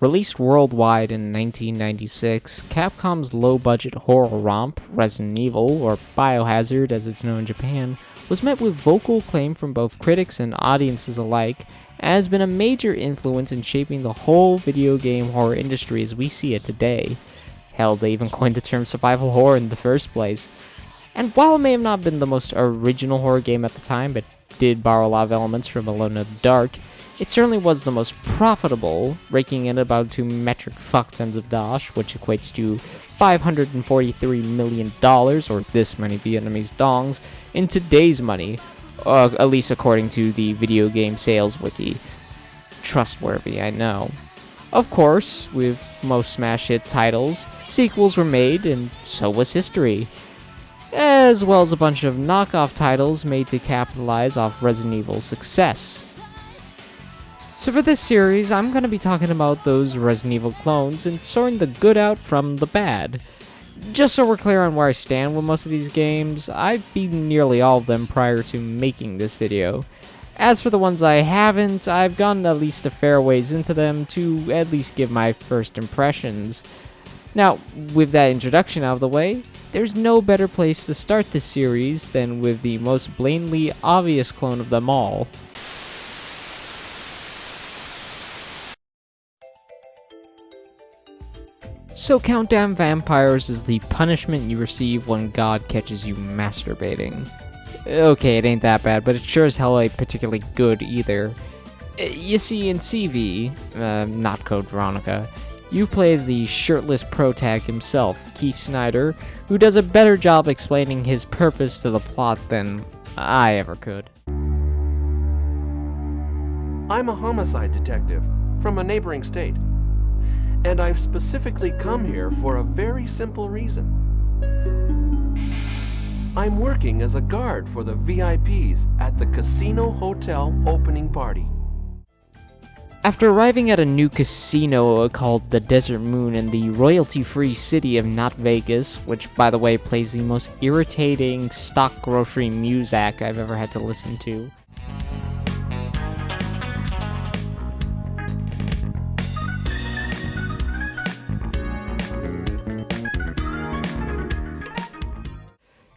Released worldwide in 1996, Capcom's low-budget horror romp, Resident Evil, or Biohazard as it's known in Japan, was met with vocal acclaim from both critics and audiences alike, and has been a major influence in shaping the whole video game horror industry as we see it today. Hell, they even coined the term survival horror in the first place. And while it may have not been the most original horror game at the time, but did borrow a lot of elements from Alone in the Dark, it certainly was the most profitable, raking in about 2 metric fuck tons of dosh, which equates to $543 million, or this many Vietnamese dongs, in today's money, at least according to the video game sales wiki. Trustworthy, I know. Of course, with most smash hit titles, sequels were made, and so was history, as well as a bunch of knockoff titles made to capitalize off Resident Evil's success. So for this series, I'm going to be talking about those Resident Evil clones and sorting the good out from the bad. Just so we're clear on where I stand with most of these games, I've beaten nearly all of them prior to making this video. As for the ones I haven't, I've gone at least a fair ways into them to at least give my first impressions. Now, with that introduction out of the way, there's no better place to start this series than with the most blatantly obvious clone of them all. So Countdown Vampires is the punishment you receive when God catches you masturbating. Okay, it ain't that bad, but it sure as hell ain't particularly good either. You see, in CV, not Code Veronica, you play as the shirtless protag himself, Keith Snyder, who does a better job explaining his purpose to the plot than I ever could. I'm a homicide detective from a neighboring state, and I've specifically come here for a very simple reason. I'm working as a guard for the VIPs at the Casino Hotel opening party. After arriving at a new casino called the Desert Moon in the royalty-free city of Not Vegas, which by the way plays the most irritating stock grocery music I've ever had to listen to,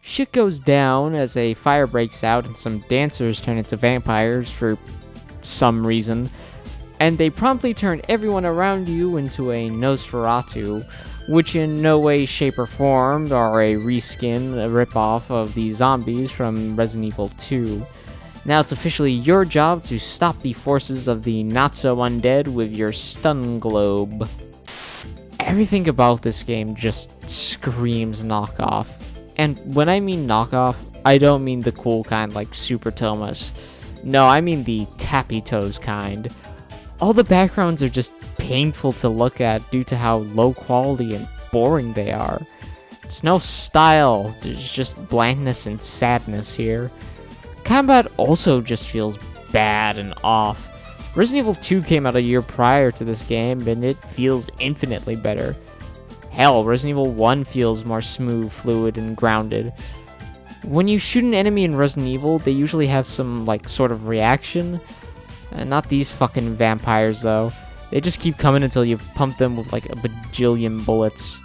shit goes down as a fire breaks out and some dancers turn into vampires for some reason, and they promptly turn everyone around you into a Nosferatu, which in no way, shape, or form are a reskin, a ripoff of the zombies from Resident Evil 2. Now it's officially your job to stop the forces of the not-so-undead with your stun globe. Everything about this game just screams knockoff. And when I mean knockoff, I don't mean the cool kind like Super Thomas. No, I mean the tappy toes kind. All the backgrounds are just painful to look at due to how low quality and boring they are. There's no style, there's just blankness and sadness here. Combat also just feels bad and off. Resident Evil 2 came out a year prior to this game, and it feels infinitely better. Hell, Resident Evil 1 feels more smooth, fluid, and grounded. When you shoot an enemy in Resident Evil, they usually have some, like, sort of reaction. Not these fucking vampires, though. They just keep coming until you pump them with, like, a bajillion bullets.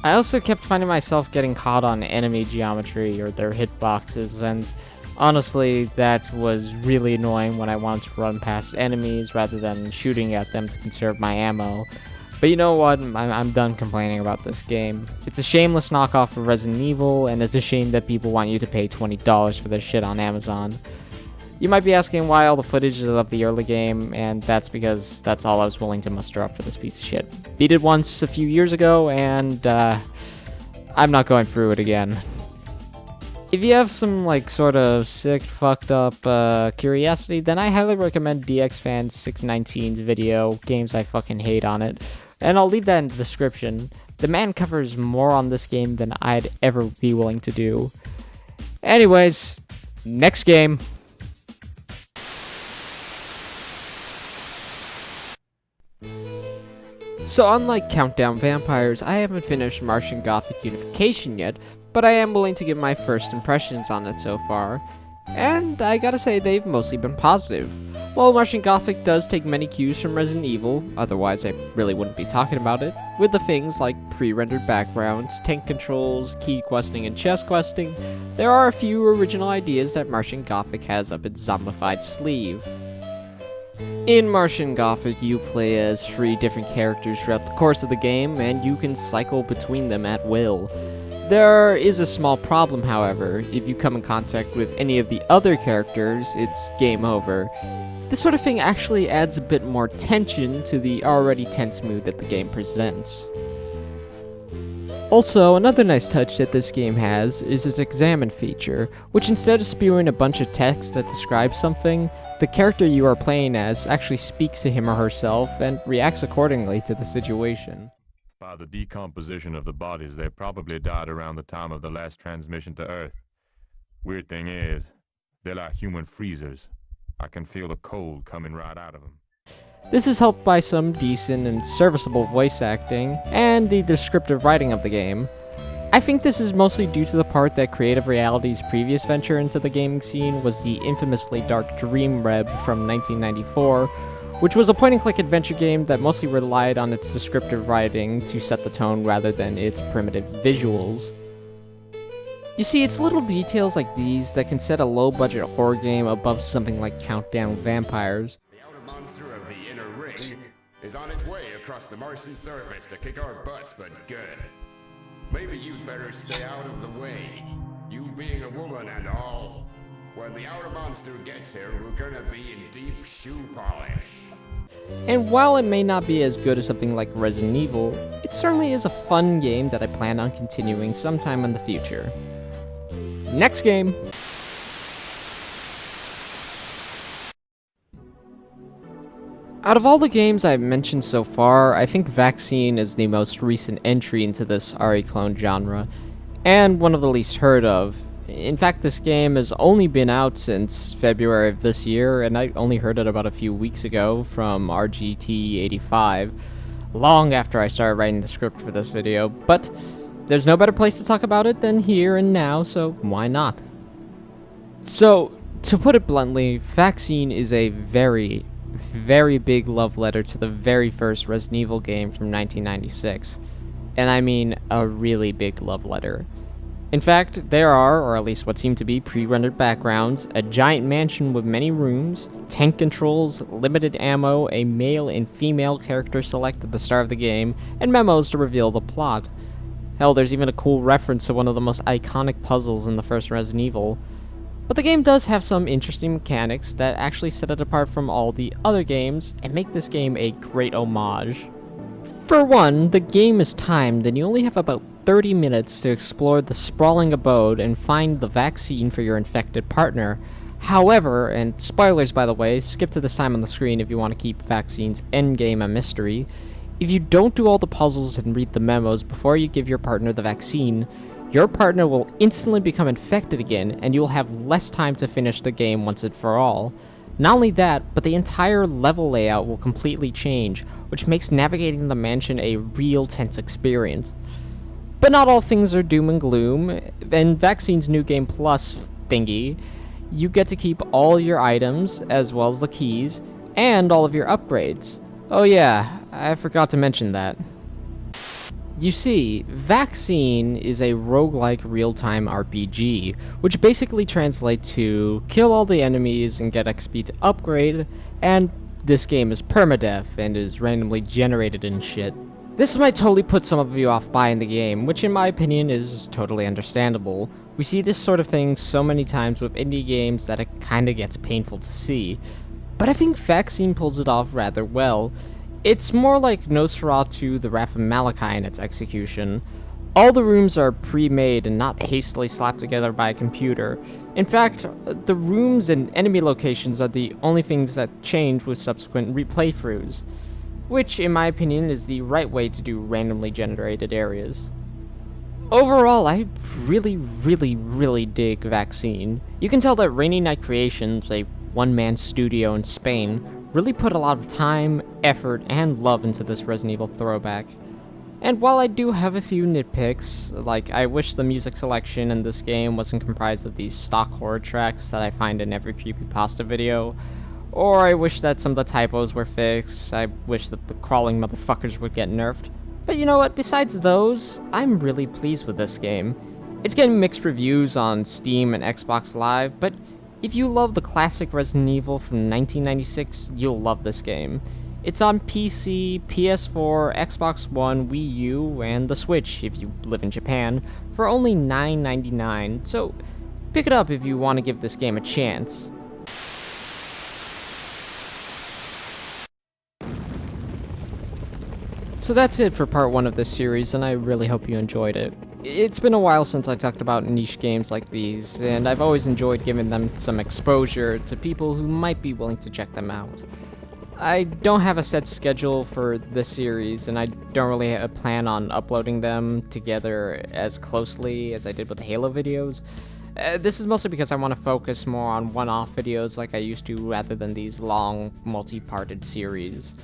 I also kept finding myself getting caught on enemy geometry or their hitboxes, and honestly, that was really annoying when I wanted to run past enemies rather than shooting at them to conserve my ammo. But you know what, I'm done complaining about this game. It's a shameless knockoff of Resident Evil, and it's a shame that people want you to pay $20 for this shit on Amazon. You might be asking why all the footage is of the early game, and that's because that's all I was willing to muster up for this piece of shit. Beat it once a few years ago, and I'm not going through it again. If you have some, like, sort of sick, fucked up curiosity, then I highly recommend DXFan619's video, Games I Fucking Hate on it. And I'll leave that in the description. The man covers more on this game than I'd ever be willing to do. Anyways, next game. So unlike Countdown Vampires, I haven't finished Martian Gothic Unification yet, but I am willing to give my first impressions on it so far. and I gotta say they've mostly been positive. While Martian Gothic does take many cues from Resident Evil, otherwise I really wouldn't be talking about it, with the things like pre-rendered backgrounds, tank controls, key questing, and chest questing, there are a few original ideas that Martian Gothic has up its zombified sleeve. In Martian Gothic, you play as 3 different characters throughout the course of the game, and you can cycle between them at will. There is a small problem, however. If you come in contact with any of the other characters, it's game over. This sort of thing actually adds a bit more tension to the already tense mood that the game presents. Also, another nice touch that this game has is its examine feature, which instead of spewing a bunch of text that describes something, the character you are playing as actually speaks to him or herself and reacts accordingly to the situation. By the decomposition of the bodies, they probably died around the time of the last transmission to Earth. Weird thing is, they're like human freezers. I can feel the cold coming right out of them. This is helped by some decent and serviceable voice acting, and the descriptive writing of the game. I think this is mostly due to the part that Creative Reality's previous venture into the gaming scene was the infamously dark Dream Reb from 1994, which was a point-and-click adventure game that mostly relied on its descriptive writing to set the tone rather than its primitive visuals. You see, it's little details like these that can set a low-budget horror game above something like Countdown Vampires. The outer monster of the inner ring is on its way across the Martian surface to kick our butts, but good. Maybe you'd better stay out of the way, you being a woman and all. When the outer monster gets here, we're gonna be in deep shoe polish. And while it may not be as good as something like Resident Evil, it certainly is a fun game that I plan on continuing sometime in the future. Next game! Out of all the games I've mentioned so far, I think Vaccine is the most recent entry into this RE clone genre, and one of the least heard of. In fact, this game has only been out since February of this year, and I only heard it about a few weeks ago from RGT85, long after I started writing the script for this video, but there's no better place to talk about it than here and now, so why not? So, to put it bluntly, Vaccine is a very, very big love letter to the very first Resident Evil game from 1996. And I mean a really big love letter. In fact, there are, or at least what seem to be, pre-rendered backgrounds, a giant mansion with many rooms, tank controls, limited ammo, a male and female character select at the start of the game, and memos to reveal the plot. Hell, there's even a cool reference to one of the most iconic puzzles in the first Resident Evil. But the game does have some interesting mechanics that actually set it apart from all the other games, and make this game a great homage. For one, the game is timed and you only have about 30 minutes to explore the sprawling abode and find the vaccine for your infected partner. However, and spoilers by the way, skip to this time on the screen if you want to keep Vaccine's endgame a mystery, if you don't do all the puzzles and read the memos before you give your partner the vaccine, your partner will instantly become infected again and you will have less time to finish the game once and for all. Not only that, but the entire level layout will completely change, which makes navigating the mansion a real tense experience. But not all things are doom and gloom. In Vaccine's New Game Plus thingy, you get to keep all your items, as well as the keys, and all of your upgrades. Oh yeah, I forgot to mention that. You see, Vaccine is a roguelike real-time RPG, which basically translates to kill all the enemies and get XP to upgrade, and this game is permadeath and is randomly generated and shit. This might totally put some of you off buying the game, which in my opinion is totally understandable. We see this sort of thing so many times with indie games that it kinda gets painful to see. But I think Vaccine pulls it off rather well. It's more like Nosferatu the Wrath of Malachi in its execution. All the rooms are pre-made and not hastily slapped together by a computer. In fact, the rooms and enemy locations are the only things that change with subsequent replaythroughs, which in my opinion is the right way to do randomly generated areas. Overall, I really dig Vaccine. You can tell that Rainy Night Creations, a one-man studio in Spain, really put a lot of time, effort, and love into this Resident Evil throwback. And while I do have a few nitpicks, like I wish the music selection in this game wasn't comprised of these stock horror tracks that I find in every creepypasta video, or I wish that some of the typos were fixed, I wish that the crawling motherfuckers would get nerfed. But you know what, besides those, I'm really pleased with this game. It's getting mixed reviews on Steam and Xbox Live, but if you love the classic Resident Evil from 1996, you'll love this game. It's on PC, PS4, Xbox One, Wii U, and the Switch if you live in Japan, for only $9.99, so pick it up if you want to give this game a chance. So that's it for part 1 of this series, and I really hope you enjoyed it. It's been a while since I talked about niche games like these, and I've always enjoyed giving them some exposure to people who might be willing to check them out. I don't have a set schedule for this series, and I don't really plan on uploading them together as closely as I did with the Halo videos. This is mostly because I want to focus more on one-off videos like I used to rather than these long, multi-parted series.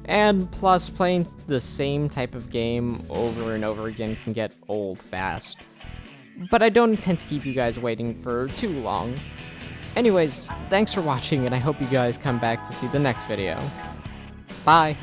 And plus, playing the same type of game over and over again can get old fast. But I don't intend to keep you guys waiting for too long. Anyways, thanks for watching, and I hope you guys come back to see the next video. Bye!